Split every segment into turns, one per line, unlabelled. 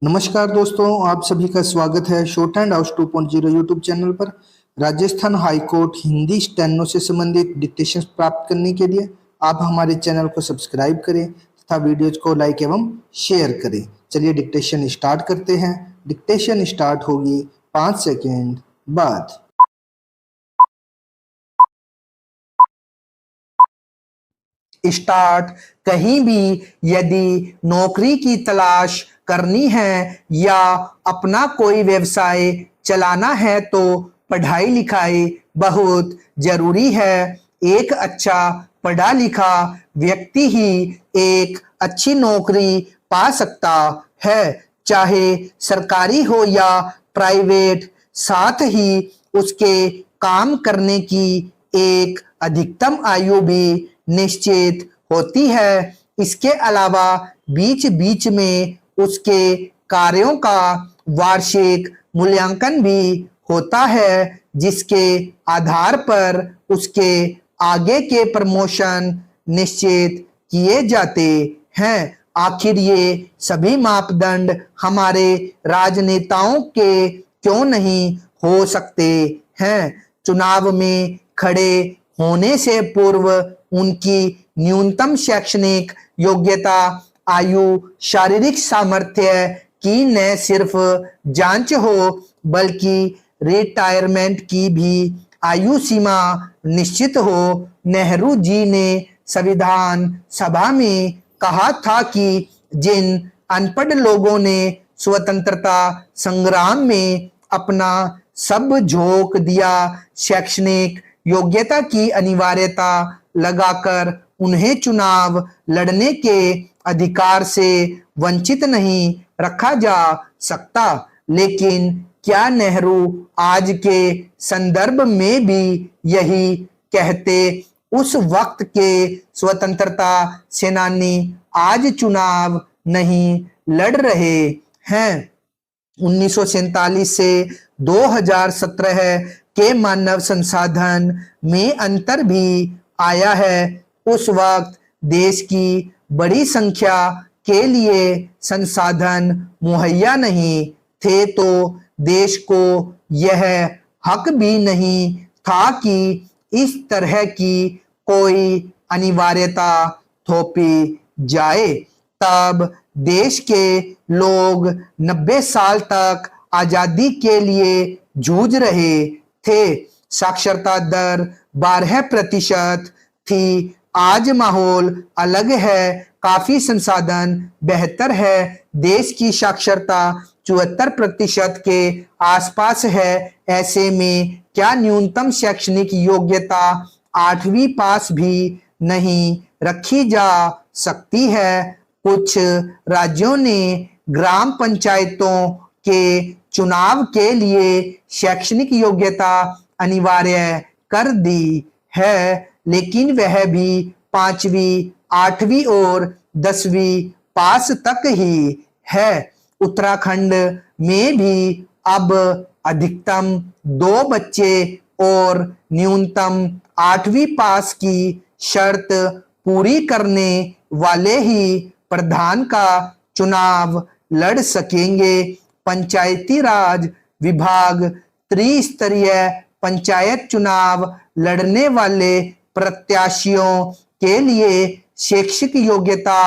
नमस्कार दोस्तों, आप सभी का स्वागत है short and out 2.0 YouTube channel पर। Rajasthan high court Hindi steno से संबंधित डिक्टेशन प्राप्त करने के लिए आप हमारे चैनल को सब्सक्राइब करें तथा वीडियोज को लाइक एवं शेयर करें। चलिए डिक्टेशन स्टार्ट करते हैं। डिक्टेशन स्टार्ट होगी 5 सेकेंड बाद।
स्टार्ट। कहीं भी यदि नौकरी की तलाश करनी है या अपना कोई व्यवसाय चलाना है तो पढ़ाई लिखाई बहुत जरूरी है। एक अच्छा पढ़ा लिखा व्यक्ति ही एक अच्छी नौकरी पा सकता है, चाहे सरकारी हो या प्राइवेट। साथ ही उसके काम करने की एक अधिकतम आयु भी निश्चित होती है। इसके अलावा बीच बीच में उसके कार्यों का वार्षिक मूल्यांकन भी होता है, जिसके आधार पर उसके आगे के प्रमोशन निश्चित किए जाते हैं। आखिर ये सभी मापदंड हमारे राजनेताओं के क्यों नहीं हो सकते हैं? चुनाव में खड़े होने से पूर्व उनकी न्यूनतम शैक्षणिक योग्यता, आयु, शारीरिक सामर्थ्य की न सिर्फ जांच हो बल्कि रिटायरमेंट की भी आयु सीमा निश्चित हो। नेहरू जी ने संविधान सभा में कहा था कि जिन अनपढ़ लोगों ने स्वतंत्रता संग्राम में अपना सब झोंक दिया, शैक्षणिक योग्यता की अनिवार्यता लगाकर उन्हें चुनाव लड़ने के अधिकार से वंचित नहीं रखा जा सकता। लेकिन क्या नेहरू आज के संदर्भ में भी यही कहते? उस वक्त के स्वतंत्रता सेनानी आज चुनाव नहीं लड़ रहे हैं। 1947 से 2017 के मानव संसाधन में अंतर भी आया है। उस वक्त देश की बड़ी संख्या के लिए संसाधन मुहैया नहीं थे, तो देश को यह हक भी नहीं था कि इस तरह की कोई अनिवार्यता थोपी जाए। तब देश के लोग 90 साल तक आजादी के लिए जूझ रहे थे। साक्षरता दर 12% थी। आज माहौल अलग है, काफी संसाधन बेहतर है। देश की साक्षरता 74% के आसपास है। ऐसे में क्या न्यूनतम शैक्षणिक योग्यता 8वीं पास भी नहीं रखी जा सकती है? कुछ राज्यों ने ग्राम पंचायतों के चुनाव के लिए शैक्षणिक योग्यता अनिवार्य कर दी है, लेकिन वह भी 5वीं, 8वीं और 10वीं पास तक ही है। उत्तराखंड में भी अब अधिकतम 2 बच्चे और न्यूनतम 8वीं पास की शर्त पूरी करने वाले ही प्रधान का चुनाव लड़ सकेंगे। पंचायती राज विभाग त्रिस्तरीय पंचायत चुनाव लड़ने वाले प्रत्याशियों के लिए शैक्षिक योग्यता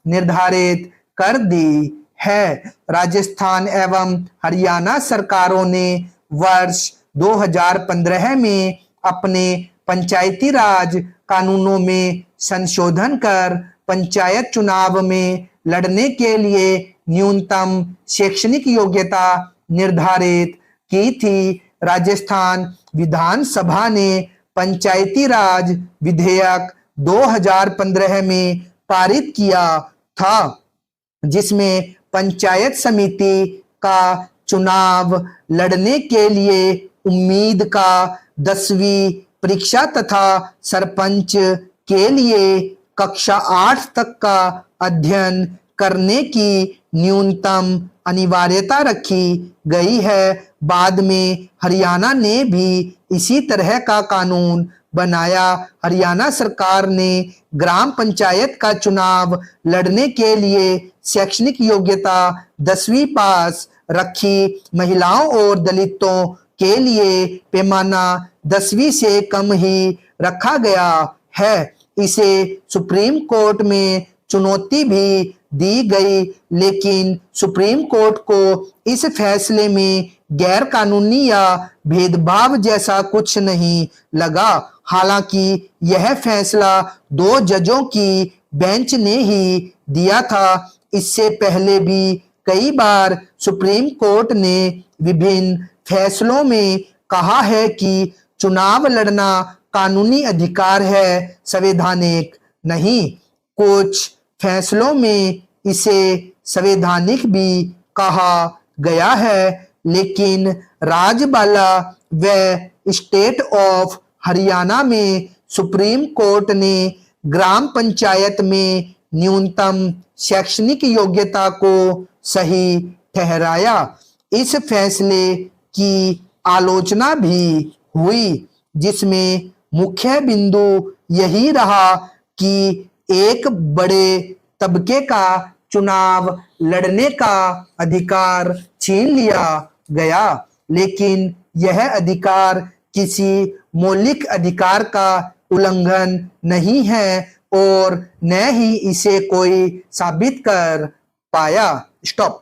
निर्धारित कर दी है। राजस्थान एवं हरियाणा सरकारों ने वर्ष 2015 में अपने पंचायती राज कानूनों में संशोधन कर पंचायत चुनाव में लड़ने के लिए न्यूनतम शैक्षणिक योग्यता निर्धारित की थी। राजस्थान विधानसभा ने पंचायती राज विधेयक 2015 में पारित किया था, जिसमें पंचायत समिति का चुनाव लड़ने के लिए उम्मीद का 10वीं परीक्षा तथा सरपंच के लिए कक्षा 8 तक का अध्ययन करने की न्यूनतम अनिवार्यता रखी गई है। बाद में हरियाणा ने भी इसी तरह का कानून बनाया। हरियाणा सरकार ने ग्राम पंचायत का चुनाव लड़ने के लिए शैक्षणिक योग्यता 10वीं पास रखी। महिलाओं और दलितों के लिए पैमाना 10वीं से कम ही रखा गया है। इसे सुप्रीम कोर्ट में चुनौती भी दी गई, लेकिन सुप्रीम कोर्ट को इस फैसले में गैर कानूनी या भेदभाव जैसा कुछ नहीं लगा। हालांकि यह फैसला 2 जजों की बेंच ने ही दिया था। इससे पहले भी कई बार सुप्रीम कोर्ट ने विभिन्न फैसलों में कहा है कि चुनाव लड़ना कानूनी अधिकार है, संवैधानिक नहीं। कुछ फैसलों में इसे संवैधानिक भी कहा गया है, लेकिन राजबाला व स्टेट ऑफ हरियाणा में सुप्रीम कोर्ट ने ग्राम पंचायत में न्यूनतम शैक्षणिक योग्यता को सही ठहराया। इस फैसले की आलोचना भी हुई, जिसमें मुख्य बिंदु यही रहा कि एक बड़े तबके का चुनाव लड़ने का अधिकार छीन लिया गया, लेकिन यह अधिकार किसी मौलिक अधिकार का उल्लंघन नहीं है और न ही इसे कोई साबित कर पाया। स्टॉप।